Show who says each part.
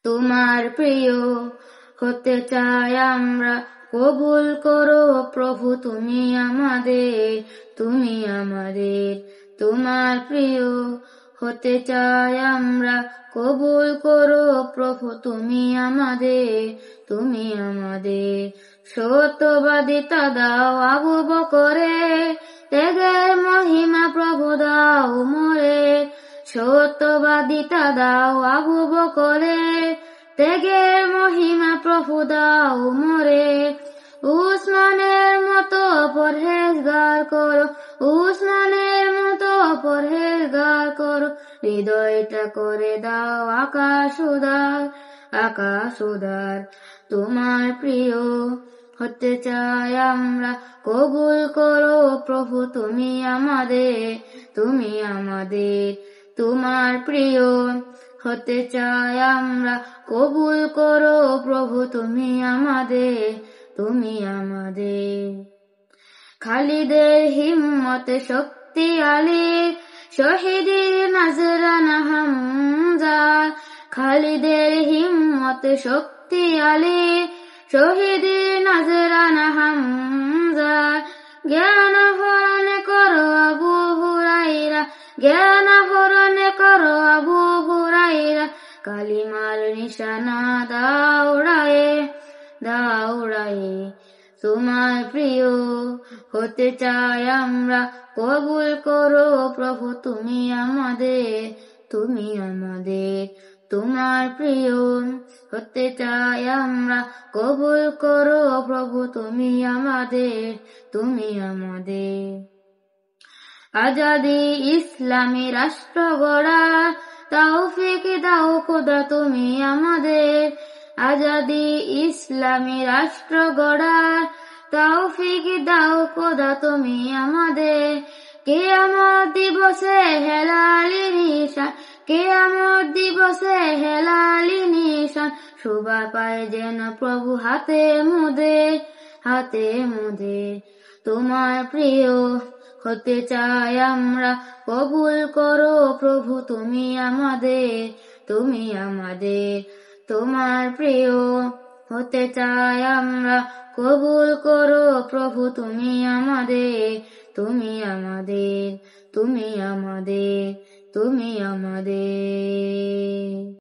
Speaker 1: তোমার প্রিয় হতে চাই আমরা, কবুল করো প্রভু তুমি আমাদের, তুমি আমাদের। তোমার প্রিয় হতে চাই আমরা, কবুল করো প্রভু তুমি আমাদের, তুমি আমাদের। সত্যবাদিতা দাও আবু বকরে, ত্যাগের মহিমা প্রভু দাও মোরে। সত্যবাদিতা দাও আবু বকরে, ত্যাগের মহিমা প্রভু দাও মোরে। উসমানের মতো পরহেজগার করো, উসমানের মতো পরহেজগার করো। হৃদয়টা করে দাও আকাশ উদার, আকাশ উদার। তোমার প্রিয় হতে চাই আমরা, কবুল করো প্রভু তুমি আমাদের, তুমি আমাদের। তোমার প্রিয় হতে চাই আমরা, কবুল করো প্রভু তুমি আমাদের, তুমি আমাদের। খালিদের হিম্মতে শক্তিশালী, শহীদের নজরানা হামজা। খালিদের হিম্মতে শক্তিশালী, শহীদের নজরানা হামজা। জ্ঞান হরণ করো আবু হুরাইরা, জ্ঞান হরণ করো আবু হুরাইরা। কালিমার নিশানা দাউড়ায়ে, দাউড়ায়ে। তোমার প্রিয় হতে চাই আমরা, কবুল করো প্রভু তুমি আমাদের, তুমি আমাদের। তোমার প্রিয় হতে চাই আমরা, কবুল করো প্রভু তুমি আমাদের, তুমি আমাদের। আজাদি ইসলামী রাষ্ট্র গড়া তৌফিক দাও খোদা তুমি আমাদের। আজাদি ইসলামী রাষ্ট্র গড়ার তৌফিক দাও খোদা তুমি আমাদের। কিয়ামত দিবসে হেলালি নিশান, কিয়ামত দিবসে হেলালি নিশান। শোভা পায় যেন প্রভু হাতে মুদের, হাতে মুদের। তোমার প্রিয় হতে চাই আমরা, কবুল করো প্রভু তুমি আমাদের, তুমি আমাদের। তোমার প্রিয় হতে চাই আমরা, কবুল করো প্রভু তুমি আমাদের, তুমি আমাদের, তুমি আমাদের, তুমি আমাদের।